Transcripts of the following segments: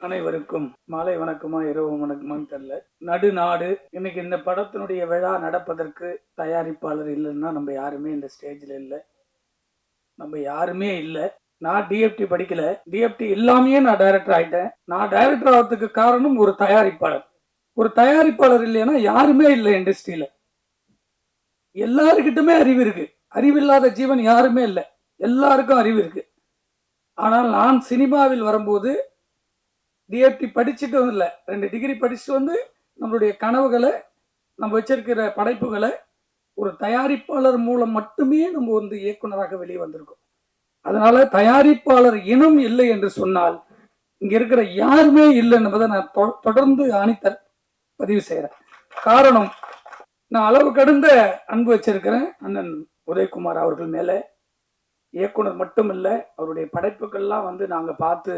அனைவருக்கும் மாலை வணக்கமா இரவு வணக்கமான்னு தெரியல. நடுநாடு இன்னைக்கு இந்த படத்தினுடைய விழா நடப்பதற்கு தயாரிப்பாளர் இல்லைன்னா நம்ம யாருமே இந்த ஸ்டேஜ்ல இல்லை, நம்ம யாருமே இல்லை. நான் டிஎஃப்டி படிக்கல, டிஎஃப்டி இல்லாமையே நான் டைரக்டர் ஆயிட்டேன். நான் டைரக்டர் ஆகிறதுக்கு காரணம் ஒரு தயாரிப்பாளர். ஒரு தயாரிப்பாளர் இல்லைன்னா யாருமே இல்லை இண்டஸ்ட்ரியில. எல்லாருக்கிட்டுமே அறிவு இருக்கு, அறிவில்லாத ஜீவன் யாருமே இல்லை, எல்லாருக்கும் அறிவு இருக்கு. ஆனால் நான் சினிமாவில் வரும்போது டிஎஃப்டி படிச்சுட்டு இல்லை, 2 டிகிரி படிச்சுட்டு வந்து நம்மளுடைய கனவுகளை, நம்ம வச்சிருக்கிற படைப்புகளை ஒரு தயாரிப்பாளர் மூலம் மட்டுமே நம்ம வந்து இயக்குனராக வெளியே வந்திருக்கோம். அதனால தயாரிப்பாளர் இனம் இல்லை என்று சொன்னால் இங்க இருக்கிற யாருமே இல்லை என்பதை நான் தொடர்ந்து ஆணித்தர பதிவு செய்யறேன். காரணம், நான் அளவு கடந்த அன்பு வச்சிருக்கிறேன் அண்ணன் உதயகுமார் அவர்கள் மேல. இயக்குனர் மட்டும் இல்லை, அவருடைய படைப்புகள்லாம் வந்து நாங்க பார்த்து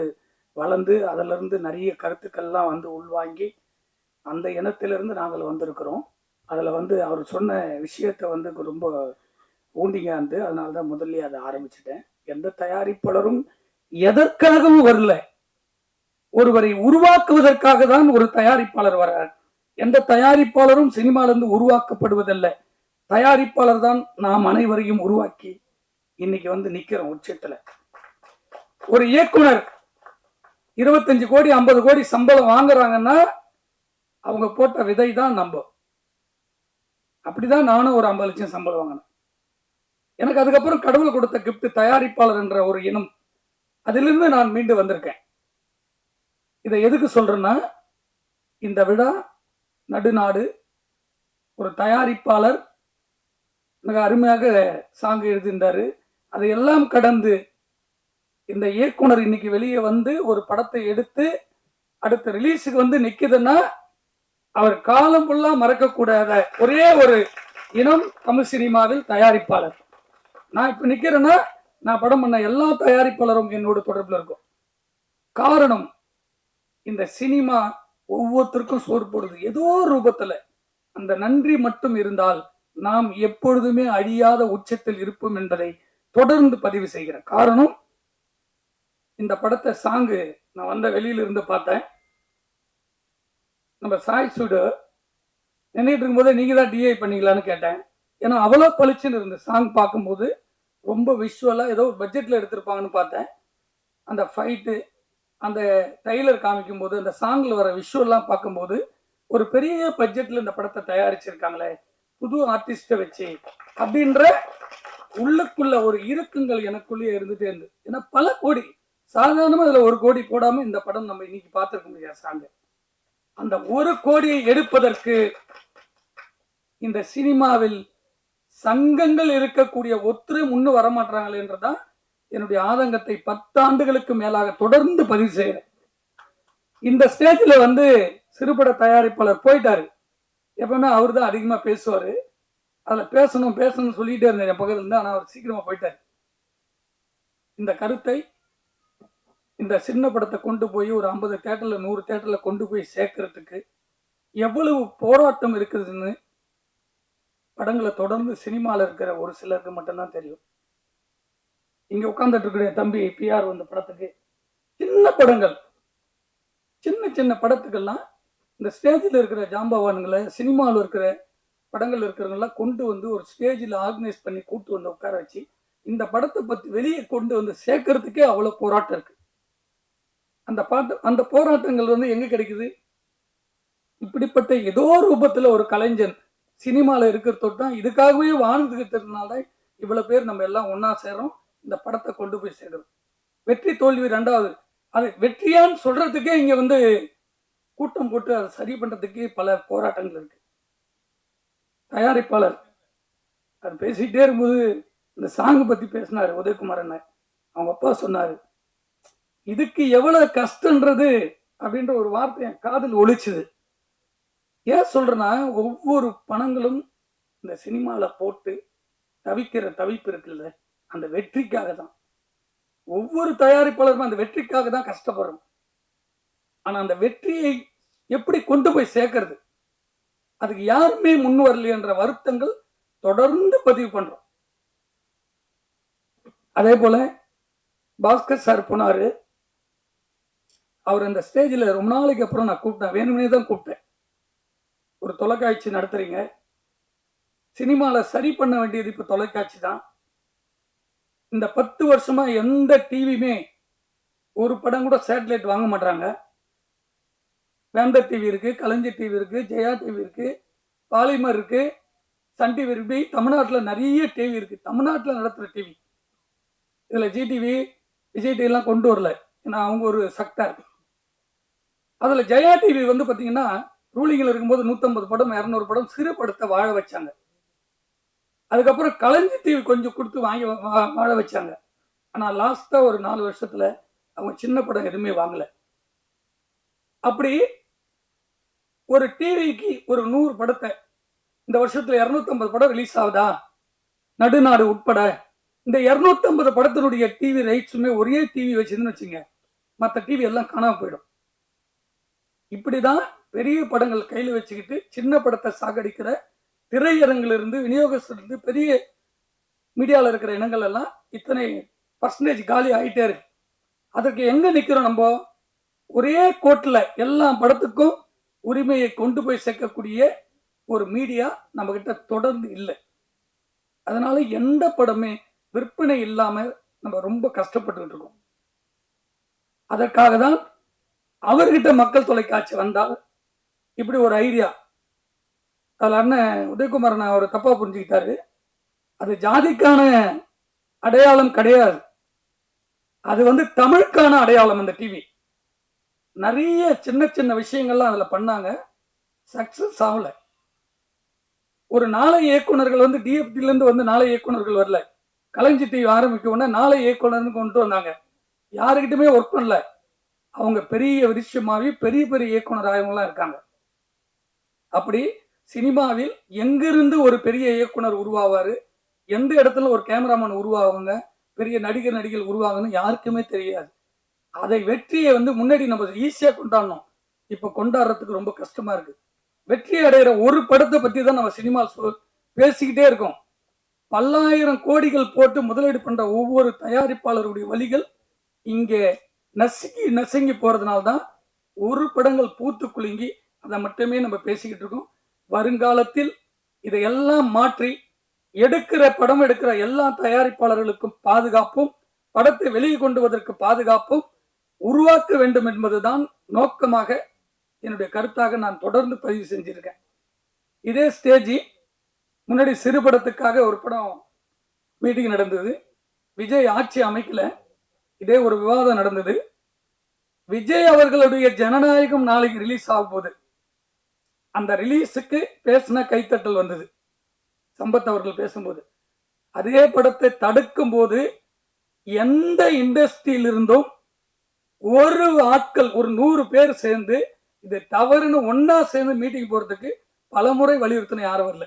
வளர்ந்து அதிலிருந்து இருந்து நிறைய கருத்துக்கள்லாம் வந்து உள்வாங்கி அந்த இனத்திலிருந்து நாங்கள் வந்திருக்கிறோம். அதில் வந்து அவர் சொன்ன விஷயத்த வந்து ரொம்ப ஊண்டிங்காந்து, அதனால தான் முதல்ல அதை ஆரம்பிச்சுட்டேன். எந்த தயாரிப்பாளரும் எதற்காகவும் வரல, ஒருவரை உருவாக்குவதற்காக தான் ஒரு தயாரிப்பாளர் வர்றார். எந்த தயாரிப்பாளரும் சினிமாலிருந்து உருவாக்கப்படுவதில்லை, தயாரிப்பாளர் தான் நாம் அனைவரையும் உருவாக்கி இன்னைக்கு வந்து நிக்கிறோம் உச்சத்துல. ஒரு இயக்குனர் 25 கோடி 50 கோடி சம்பளம் வாங்குறாங்கன்னா அவங்க போட்ட விதை தான் நம்ப. அப்படிதான் நானும் ஒரு 50 லட்சம் சம்பளம் வாங்கினேன். எனக்கு அதுக்கப்புறம் கடவுள் கொடுத்த கிஃப்ட் தயாரிப்பாளர் என்ற ஒரு இனம், அதிலிருந்து நான் மீண்டு வந்திருக்கேன். இதை எதுக்கு சொல்றேன்னா, இந்த விழா நடுநாடு ஒரு தயாரிப்பாளர் மிக அருமையாக சாங் எழுதியிருந்தாரு. அதையெல்லாம் கடந்து இந்த இயக்குனர் இன்னைக்கு வெளியே வந்து ஒரு படத்தை எடுத்து அடுத்த ரிலீஸுக்கு வந்து நிக்குதுன்னா அவர் காலம் ஃபுல்லா மறக்கக்கூடாத ஒரே ஒரு இனம் தமிழ் சினிமாவில் தயாரிப்பாளர். நான் இப்ப நிக்கிறேன்னா நான் படம் பண்ண எல்லா தயாரிப்பாளரும் என்னோட தொடர்புல இருக்கும். காரணம், இந்த சினிமா ஒவ்வொருத்தருக்கும் சோறு போடுது ஏதோ ரூபத்துல. அந்த நன்றி மட்டும் இருந்தால் நாம் எப்பொழுதுமே அழியாத உச்சத்தில் இருப்போம் என்பதை தொடர்ந்து பதிவு செய்கிறேன். காரணம், இந்த படத்தை சாங்கு நான் வந்த வெளியில இருந்து பார்த்தேன். நம்ம சாய் சுடு நின்றுட்டு இருக்கும்போது நீங்க தான் டிஐ பண்ணீங்களான்னு கேட்டேன். ஏன்னா அவ்வளோ பளிச்சுன்னு இருந்த சாங் பார்க்கும்போது ரொம்ப விஷுவலா ஏதோ பட்ஜெட்ல எடுத்திருப்பாங்கன்னு பார்த்தேன். அந்த ஃபைட்டு, அந்த ட்ரெய்லர் காமிக்கும் போது, அந்த சாங்ல வர விஷுவல்லாம் பார்க்கும்போது ஒரு பெரிய பட்ஜெட்ல இந்த படத்தை தயாரிச்சிருக்காங்களே புது ஆர்டிஸ்ட வச்சு அப்படின்ற உள்ளுக்குள்ள ஒரு இருக்குங்கள் எனக்குள்ளேயே இருந்துட்டே இருந்து. ஏன்னா பல கோடி, சாதாரணமா அதுல 1 கோடி போடாம இந்த படம் நம்ம இன்னைக்கு பார்த்திருக்க முடியாது சாங்க. அந்த 1 கோடியை எடுப்பதற்கு இந்த சினிமாவில் சங்கங்கள் இருக்கக்கூடிய ஒத்துரை முன்னு வரமாட்டாங்களே என்றுதான் என்னுடைய ஆதங்கத்தை 10 ஆண்டுகளுக்கு மேலாக தொடர்ந்து பதிவு செய்யறேன். இந்த ஸ்டேஜ்ல வந்து சிறுபட தயாரிப்பாளர் போயிட்டாரு. எப்பவுமே அவர் தான் அதிகமா பேசுவாரு. அதுல பேசணும் சொல்லிட்டே இருந்தேன் என் பக்கத்துல இருந்து. ஆனா அவர் சீக்கிரமா போயிட்டாரு. இந்த கருத்தை, இந்த சின்ன படத்தை கொண்டு போய் ஒரு 50 தியேட்டர்ல 100 தியேட்டர்ல கொண்டு போய் சேர்க்கறதுக்கு எவ்வளவு போராட்டம் இருக்குதுன்னு படங்களை தொடர்ந்து சினிமால இருக்கிற ஒரு சிலருக்கு மட்டும்தான் தெரியும். இங்க உட்கார்ந்துட்டு இருக்கிற தம்பி பிஆர் வந்த படத்துக்கு, சின்ன படங்கள், சின்ன படத்துக்கெல்லாம் இந்த ஸ்டேஜில் இருக்கிற ஜாம்பவான்களை, சினிமாவில் இருக்கிற படங்கள் இருக்கிறவங்கெல்லாம் கொண்டு வந்து ஒரு ஸ்டேஜில் ஆர்கனைஸ் பண்ணி கூட்டு வந்து உட்கார வச்சு இந்த படத்தை பத்தி வெளியே கொண்டு வந்து சேர்க்கறதுக்கே அவ்வளவு போராட்டம் இருக்கு. அந்த போராட்டங்கள் வந்து எங்க கிடைக்குது? இப்படிப்பட்ட ஏதோ ரூபத்துல ஒரு கலைஞன் சினிமால இருக்கிறதோடு தான், இதுக்காகவே வாழ்ந்துகிட்டு இருந்தனால இவ்வளவு பேர் நம்ம எல்லாம் ஒன்னா சேரோம், இந்த படத்தை கொண்டு போய் சேர்க்கிறோம். வெற்றி தோல்வி ரெண்டாவது, அது வெற்றியான்னு சொல்றதுக்கே இங்க வந்து கூட்டம் போட்டு அதை சரி பண்றதுக்கு பல போராட்டங்கள் இருக்கு. தயாரிப்பாளர் அது பேசிட்டே இருக்கும்போது இந்த சாங் பத்தி பேசினாரு உதயகுமார் அண்ணன். அவங்க அப்பா சொன்னாரு, இதுக்கு எவ்வளவு கஷ்டன்றது அப்படின்ற ஒரு வார்த்தை என் காதில் ஒலிச்சுது. ஏன் சொல்றேன்னா, ஒவ்வொரு பணங்களும் இந்த சினிமால போட்டு தவிக்கிற தவிப்பு இருக்குல்ல, அந்த வெற்றிக்காக தான். ஒவ்வொரு தயாரிப்பாளரும் அந்த வெற்றிக்காக தான் கஷ்டப்படுறோம். ஆனா அந்த வெற்றியை எப்படி கொண்டு போய் சேர்க்கிறது, அதுக்கு யாருமே முன் வரலையே என்ற வருத்தங்கள் தொடர்ந்து பதிவு பண்றோம். அதே போல பாஸ்கர் சார் போனாரு, அவர் அந்த ஸ்டேஜில் ரொம்ப நாளைக்கு அப்புறம் நான் கூப்பிட்டேன், வேணும்னே தான் கூப்பிட்டேன். ஒரு தொலைக்காட்சி நடத்துறீங்க, சினிமாவில் சரி பண்ண வேண்டியது இப்போ தொலைக்காட்சி தான். இந்த 10 வருஷமா எந்த டிவியுமே ஒரு படம் கூட சேட்டலைட் வாங்க மாட்டாங்க. வேந்தர் டிவி இருக்கு, கலைஞர் டிவி இருக்கு, ஜெயா டிவி இருக்கு, பாலிமர் இருக்கு, சன் டிவி இருக்கு. தமிழ்நாட்டில் நிறைய டிவி இருக்கு, தமிழ்நாட்டில் நடத்துகிற டிவி. இதில் ஜிடிவி, விஜய் டிவி எல்லாம் கொண்டு வரல, ஏன்னா அவங்க ஒரு செக்டார். அதில் ஜெயா டிவி வந்து பார்த்தீங்கன்னா ரூலிங்கில் இருக்கும்போது 150 படம் 200 படம் சிறு படத்தை வாழ வச்சாங்க. அதுக்கப்புறம் கலைஞர் டிவி கொஞ்சம் கொடுத்து வாங்கி வாழ வச்சாங்க. ஆனால் லாஸ்ட்டாக ஒரு 4 வருஷத்துல அவங்க சின்ன படம் எதுவுமே வாங்கல. அப்படி ஒரு டிவிக்கு ஒரு 100 படத்தை இந்த வருஷத்துல 250 படம் ரிலீஸ் ஆகுதா, நடுநாடு உட்பட இந்த 250 படத்தினுடைய டிவி ரைட்ஸுமே ஒரே டிவி வச்சுன்னு வச்சுங்க, மற்ற டிவி எல்லாம் காணாம போயிடும். இப்படிதான் பெரிய படங்கள் கையில் வச்சுக்கிட்டு சின்ன படத்தை சாகடிக்கிற திரையரங்கிலிருந்து விநியோகத்திலிருந்து பெரிய மீடியாவில் இருக்கிற இனங்கள் எல்லாம் இத்தனை பர்சன்டேஜ் காலி ஆகிட்டே இருக்கு. அதுக்கு எங்க நிக்கிறோம் நம்ம? ஒரே கோட்டில் எல்லா படத்துக்கும் உரிமையை கொண்டு போய் சேர்க்கக்கூடிய ஒரு மீடியா நம்ம கிட்ட தொடர்ந்து இல்லை. அதனால எந்த படமே விற்பனை இல்லாம நம்ம ரொம்ப கஷ்டப்பட்டு இருக்கோம். அதற்காக தான் அவர்கிட்ட மக்கள் தொலைக்காட்சி வந்தால் இப்படி ஒரு ஐடியா. அதில் அண்ணன் உதயகுமாரன் அவர் தப்பா புரிஞ்சுக்கிட்டாரு. அது ஜாதிக்கான அடையாளம் கிடையாது, அது வந்து தமிழுக்கான அடையாளம். அந்த டிவி நிறைய சின்ன சின்ன விஷயங்கள்லாம் அதுல பண்ணாங்க, சக்சஸ் ஆகல. ஒரு நாளை இயக்குனர்கள் வந்து டிஎஃப்டில இருந்து வந்து நாளை இயக்குனர்கள் வரல, கலைஞர் டிவி ஆரம்பிக்க நாளை இயக்குனர்னு கொண்டு வந்தாங்க. யாருக்கிட்டுமே ஒர்க் பண்ணல. அவங்க பெரிய விஷயமாவி பெரிய பெரிய இயக்குனர் ஆயவங்களாம் இருக்காங்க. அப்படி சினிமாவில் எங்கிருந்து ஒரு பெரிய இயக்குனர் உருவாவாரு, எந்த இடத்துல ஒரு கேமராமேன் உருவாகுங்க, பெரிய நடிகர் நடிகர்கள் உருவாகணும் யாருக்குமே தெரியாது. அதை வெற்றியை வந்து முன்னாடி நம்ம ஈஸியா கொண்டாடணும், இப்ப கொண்டாடுறதுக்கு ரொம்ப கஷ்டமா இருக்கு. வெற்றி அடைகிற ஒரு படத்தை பத்தி தான் நம்ம சினிமா பேசிக்கிட்டே இருக்கோம். பல்லாயிரம் கோடிகள் போட்டு முதலீடு பண்ற ஒவ்வொரு தயாரிப்பாளருடைய வழிகள் இங்கே நசுங்கி போறதுனால்தான் ஒரு படங்கள் பூத்து குலுங்கி அதை மட்டுமே நம்ம பேசிக்கிட்டு இருக்கோம். வருங்காலத்தில் இதையெல்லாம் மாற்றி படம் எடுக்கிற எல்லா தயாரிப்பாளர்களுக்கும் பாதுகாப்பும், படத்தை வெளியே கொண்டு வருவதற்கு பாதுகாப்பும் உருவாக்க வேண்டும் என்பதுதான் நோக்கமாக என்னுடைய கருத்தாக நான் தொடர்ந்து பதிவு செஞ்சிருக்கேன். இதே ஸ்டேஜ் முன்னாடி சிறு படத்துக்காக ஒரு படம் மீட்டிங் நடந்தது, விஜய் ஆட்சி அமைக்கல, இதே ஒரு விவாதம் நடந்தது. விஜய் அவர்களுடைய ஜனநாயகம் நாளைக்கு ரிலீஸ் ஆகும் போது அந்த ரிலீஸுக்கு பேசின கைத்தட்டல் வந்தது சம்பத் அவர்கள் பேசும்போது. அதே படத்தை தடுக்கும் போது எந்த இண்டஸ்ட்ரியில் இருந்தும் ஒரு ஆட்கள் ஒரு 100 பேர் சேர்ந்து இது தவறுன்னு ஒன்னா சேர்ந்து மீட்டிங் போறதுக்கு பலமுறை வலியுறுத்தின யாரும் வரல.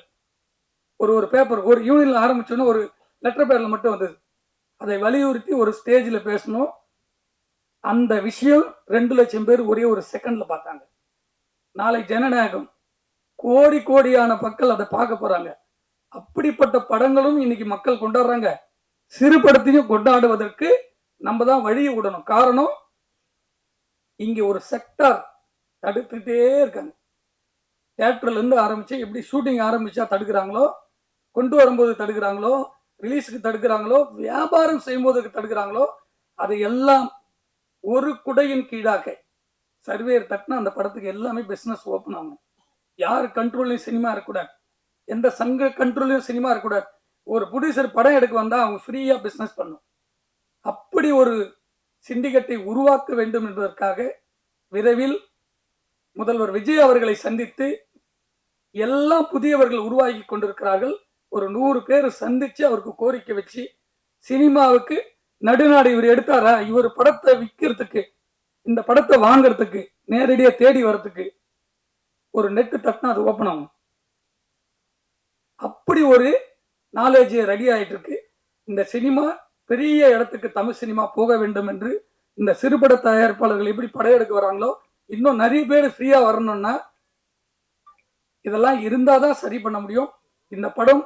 ஒரு பேப்பர் ஒரு யூனியன்ல ஆரம்பிச்சோன்னு ஒரு லெட்டர் பேர்ல மட்டும் வந்தது. அதை வலியுறுத்தி ஒரு ஸ்டேஜில் பேசணும். அந்த விஷயம் 2 லட்சம் பேர் ஒரே ஒரு செகண்ட்ல பார்த்தாங்க. நாளை ஜனநாயகம் கோடி கோடியான மக்கள் அதை பார்க்க போறாங்க. அப்படிப்பட்ட படங்களும் இன்னைக்கு மக்கள் கொண்டாடுறாங்க. சிறு படத்தையும் கொண்டாடுவதற்கு நம்ம தான் வழியை விடணும். காரணம், இங்க ஒரு செக்டார் தடுத்துட்டே இருக்காங்க. தியேட்டர்ல இருந்து ஆரம்பிச்சு எப்படி ஷூட்டிங் ஆரம்பிச்சா தடுக்கிறாங்களோ, கொண்டு வரும்போது தடுக்கிறாங்களோ, ரிலீஸுக்கு தடுக்கிறாங்களோ, வியாபாரம் செய்யும்போது தடுக்கிறாங்களோ, அதை எல்லாம் ஒரு குடையின் கீழாக சர்வேர் தட்டினா அந்த படத்துக்கு எல்லாமே பிசினஸ் ஓப்பன் ஆகும். யார் கண்ட்ரோல்லையும் சினிமா இருக்கக்கூடாது, எந்த சங்க கண்ட்ரோல்லையும் சினிமா இருக்கக்கூடாது. ஒரு ப்ரொடியூசர் படம் எடுக்க வந்தா அவங்க ஃப்ரீயா பிசினஸ் பண்ணும். அப்படி ஒரு சிண்டிகேட்டை உருவாக்க வேண்டும் என்பதற்காக விரைவில் முதல்வர் விஜய் அவர்களை சந்தித்து எல்லாம் புதியவர்கள் உருவாகி கொண்டிருக்கிறார்கள். ஒரு 100 பேர் சந்திச்சு அவருக்கு கோரிக்கை வச்சு, சினிமாவுக்கு நடுநாடு இவர் எடுத்தாரா, இவர் படத்தை விற்கிறதுக்கு, இந்த படத்தை வாங்கறதுக்கு, நேரடியா தேடி வர்றதுக்கு ஒரு நெட் தட்டினா அது ஓப்பன் ஆகும். அப்படி ஒரு நாலேஜ் ரெடி ஆயிட்டு இருக்கு. இந்த சினிமா பெரிய இடத்துக்கு தமிழ் சினிமா போக வேண்டும் என்று இந்த சிறுபட தயாரிப்பாளர்கள் எப்படி படையெடுக்க வராங்களோ, இன்னும் நிறைய பேர் ஃப்ரீயா வரணும்னா இதெல்லாம் இருந்தாதான் சரி பண்ண முடியும். இந்த படம்